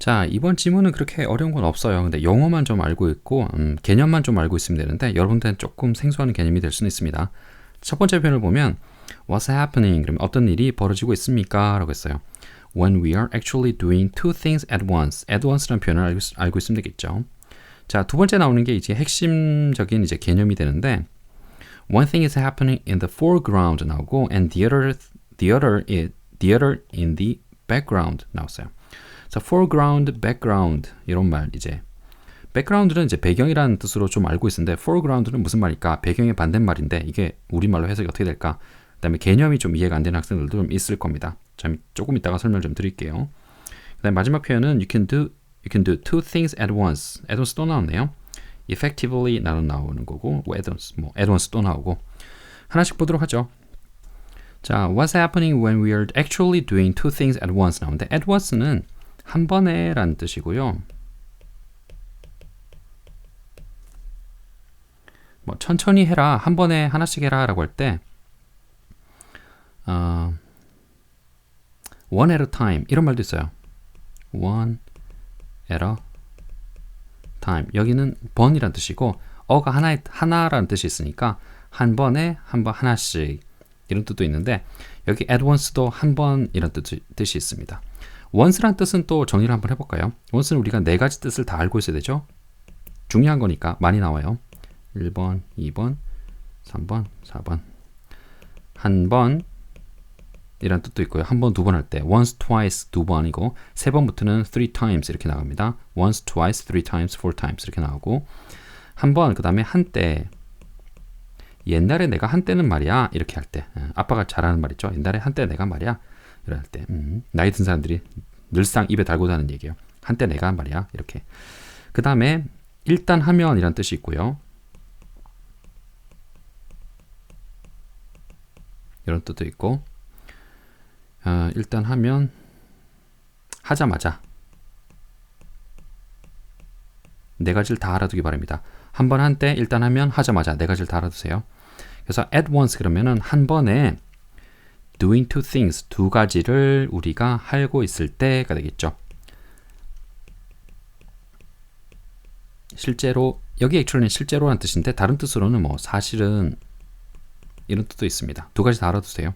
자, 이번 지문은 그렇게 어려운 건 없어요. 근데 영어만 좀 알고 있고 개념만 좀 알고 있으면 되는데 여러분들은 조금 생소한 개념이 될 수는 있습니다. 첫 번째 표현을 보면 What's happening? 그러면 어떤 일이 벌어지고 있습니까? 라고 했어요. When we are actually doing two things at once. at once라는 표현을 알고 있으면 되겠죠. 자, 두 번째 나오는 게 이제 핵심적인 이제 개념이 되는데 One thing is happening in the foreground 나오고 and the other in the background 나왔어요. 자, foreground, background 이런 말 이제 background는 이제 배경이라는 뜻으로 좀 알고 있는데 foreground는 무슨 말일까? 배경의 반대말인데 이게 우리말로 해석이 어떻게 될까? 그다음에 개념이 좀 이해가 안 되는 학생들도 좀 있을 겁니다. 자, 조금 이따가 설명 좀 드릴게요. 그다음에 마지막 표현은 you can do two things at once. at once 또 나왔네요. effectively 나오는 거고 at once 또 나오고 하나씩 보도록 하죠. 자, what's happening when we are actually doing two things at once 나오는데 at once는 한 번에 라는 뜻이고요. 뭐 천천히 해라, 한 번에 하나씩 해라 라고 할 때 one at a time 이런 말도 있어요. one at a time 여기는 번이란 뜻이고 어가 하나라는 뜻이 있으니까 한 번에 하나씩 이런 뜻도 있는데 여기 at once도 한 번 이런 뜻이 있습니다. once란 뜻은 또 정리를 한번 해볼까요? once는 우리가 네 가지 뜻을 다 알고 있어야 되죠. 중요한 거니까 많이 나와요. 1번, 2번, 3번, 4번 한 번 이란 뜻도 있고요. 한 번, 두 번 할 때 once, twice, 두 번이고 세 번부터는 three times 이렇게 나갑니다. once, twice, three times, four times 이렇게 나오고 한 번, 그 다음에 한때 옛날에 내가 한때는 말이야 이렇게 할 때 아빠가 잘하는 말 있죠. 옛날에 한때 내가 말이야 이럴 때 나이 든 사람들이 늘상 입에 달고 다니는 얘기예요. 한때 내가 말이야 이렇게 그 다음에 일단 하면 이란 뜻이 있고요. 이런 뜻도 있고 일단 하면 하자마자 네 가지를 다 알아두기 바랍니다. 한 번 한 때 일단 하면 하자마자 네 가지를 다 알아두세요. 그래서 at once 그러면은 한 번에 doing two things 두 가지를 우리가 하고 있을 때가 되겠죠. 실제로 여기 actually는 실제로라는 뜻인데 다른 뜻으로는 뭐 사실은 이런 뜻도 있습니다. 두 가지 다 알아두세요.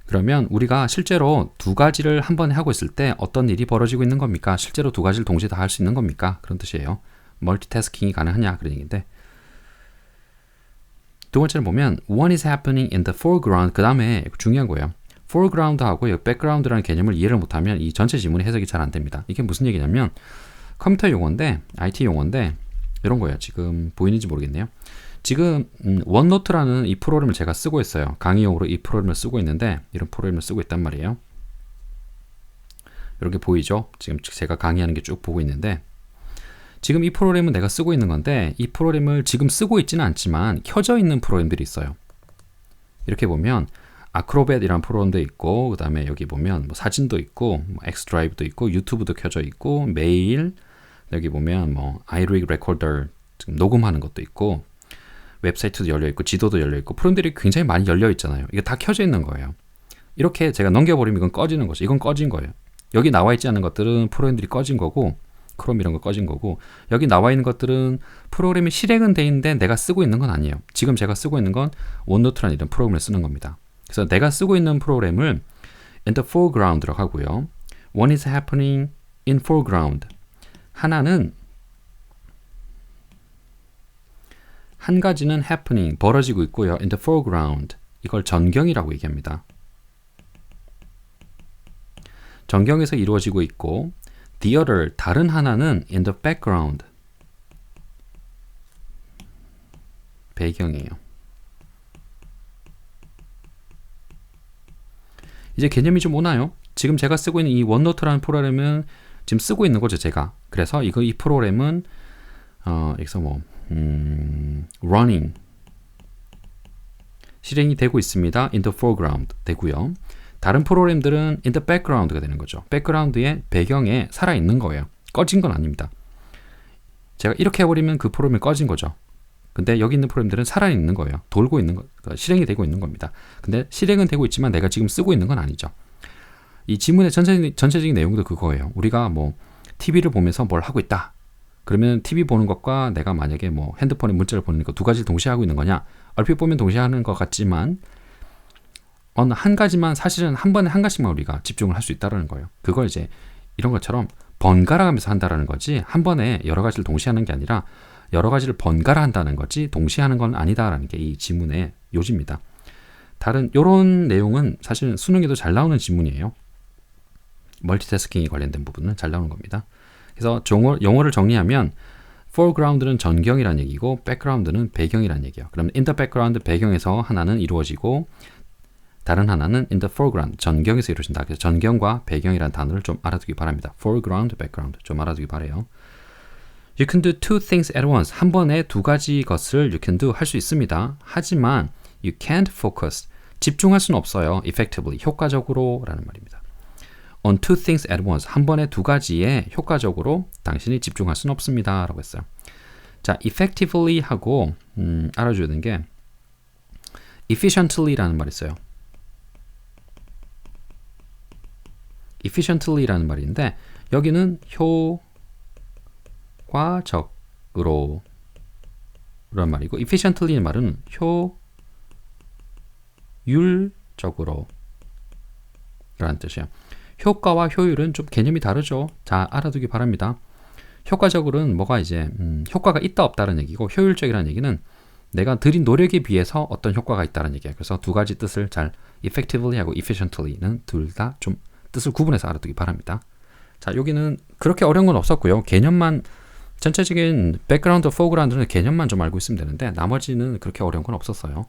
그러면 우리가 실제로 두 가지를 한 번에 하고 있을 때 어떤 일이 벌어지고 있는 겁니까? 실제로 두 가지를 동시에 다 할 수 있는 겁니까? 그런 뜻이에요. 멀티태스킹이 가능하냐 그런 얘기인데 두 번째는 보면 one is happening in the foreground 그 다음에 중요한 거예요. foreground하고 background라는 개념을 이해를 못하면 이 전체 지문이 해석이 잘 안 됩니다. 이게 무슨 얘기냐면 컴퓨터 용어인데 IT 용어인데 이런 거예요. 지금 보이는지 모르겠네요. 지금 원노트라는 이 프로그램을 제가 쓰고 있어요. 강의용으로 이 프로그램을 쓰고 있는데 이런 프로그램을 쓰고 있단 말이에요. 이렇게 보이죠? 지금 제가 강의하는 게 쭉 보고 있는데 지금 이 프로그램은 내가 쓰고 있는 건데 이 프로그램을 지금 쓰고 있지는 않지만 켜져 있는 프로그램들이 있어요. 이렇게 보면 아크로벳이라는 프로그램도 있고 그 다음에 여기 보면 뭐 사진도 있고 뭐 엑스드라이브도 있고 유튜브도 켜져 있고 메일 여기 보면 뭐 iRig 레코더 지금 녹음하는 것도 있고 웹사이트도 열려있고 지도도 열려있고 프로그램들이 굉장히 많이 열려있잖아요. 이게 다 켜져 있는 거예요. 이렇게 제가 넘겨버리면 이건 꺼지는 거죠. 이건 꺼진 거예요. 여기 나와 있지 않은 것들은 프로그램들이 꺼진 거고 크롬 이런 거 꺼진 거고 여기 나와 있는 것들은 프로그램이 실행은 돼 있는데 내가 쓰고 있는 건 아니에요. 지금 제가 쓰고 있는 건 원노트라는 이런 프로그램을 쓰는 겁니다. 그래서 내가 쓰고 있는 프로그램을 in the foreground라고 하고요. One is happening in foreground. 하나는 한 가지는 happening, 벌어지고 있고요. in the foreground, 이걸 전경이라고 얘기합니다. 전경에서 이루어지고 있고 the other, 다른 하나는 in the background, 배경이에요. 이제 개념이 좀 오나요? 지금 제가 쓰고 있는 이 원노트라는 프로그램은 지금 쓰고 있는 거죠, 제가. 그래서 이 프로그램은 여기서 뭐 running 실행이 되고 있습니다. in the foreground 되고요. 다른 프로그램들은 in the background가 되는 거죠. background의 배경에 살아있는 거예요. 꺼진 건 아닙니다. 제가 이렇게 해버리면 그 프로그램이 꺼진 거죠. 근데 여기 있는 프로그램들은 살아있는 거예요. 돌고 있는 거, 그러니까 실행이 되고 있는 겁니다. 근데 실행은 되고 있지만 내가 지금 쓰고 있는 건 아니죠. 이 지문의 전체적인 내용도 그거예요. 우리가 뭐 TV를 보면서 뭘 하고 있다. 그러면 TV 보는 것과 내가 만약에 뭐 핸드폰에 문자를 보내는 거 두 가지를 동시에 하고 있는 거냐? 얼핏 보면 동시에 하는 것 같지만 어느 한 가지만 사실은 한 번에 한 가지만 우리가 집중을 할 수 있다는 거예요. 그걸 이제 이런 것처럼 번갈아 가면서 한다라는 거지 한 번에 여러 가지를 동시에 하는 게 아니라 여러 가지를 번갈아 한다는 거지 동시에 하는 건 아니다라는 게 이 지문의 요지입니다. 다른 요런 내용은 사실 수능에도 잘 나오는 지문이에요. 멀티태스킹이 관련된 부분은 잘 나오는 겁니다. 그래서 용어를 정리하면 foreground는 전경이라는 얘기고 background는 배경이라는 얘기예요. 그러면 in the background 배경에서 하나는 이루어지고 다른 하나는 in the foreground 전경에서 이루어진다. 그래서 전경과 배경이라는 단어를 좀 알아두기 바랍니다. foreground, background 좀 알아두기 바래요. You can do two things at once. 한 번에 두 가지 것을 you can do 할 수 있습니다. 하지만 you can't focus. 집중할 수는 없어요. effectively, 효과적으로 라는 말입니다. On two things at once. 한 번에 두 가지에 효과적으로 당신이 집중할 수는 없습니다. 라고 했어요. 자, effectively 하고 알아줘야 되는 게 efficiently라는 말이 있어요. efficiently라는 말인데 여기는 효과적으로 라는 말이고 efficiently의 말은 효율적으로 라는 뜻이에요. 효과와 효율은 좀 개념이 다르죠. 자, 알아두기 바랍니다. 효과적으로는 뭐가 이제 효과가 있다 없다는 얘기고 효율적이라는 얘기는 내가 들인 노력에 비해서 어떤 효과가 있다는 얘기예요. 그래서 두 가지 뜻을 잘 effectively 하고 efficiently는 둘 다 좀 뜻을 구분해서 알아두기 바랍니다. 자, 여기는 그렇게 어려운 건 없었고요. 개념만 전체적인 백그라운드, 포그라운드는 개념만 좀 알고 있으면 되는데 나머지는 그렇게 어려운 건 없었어요.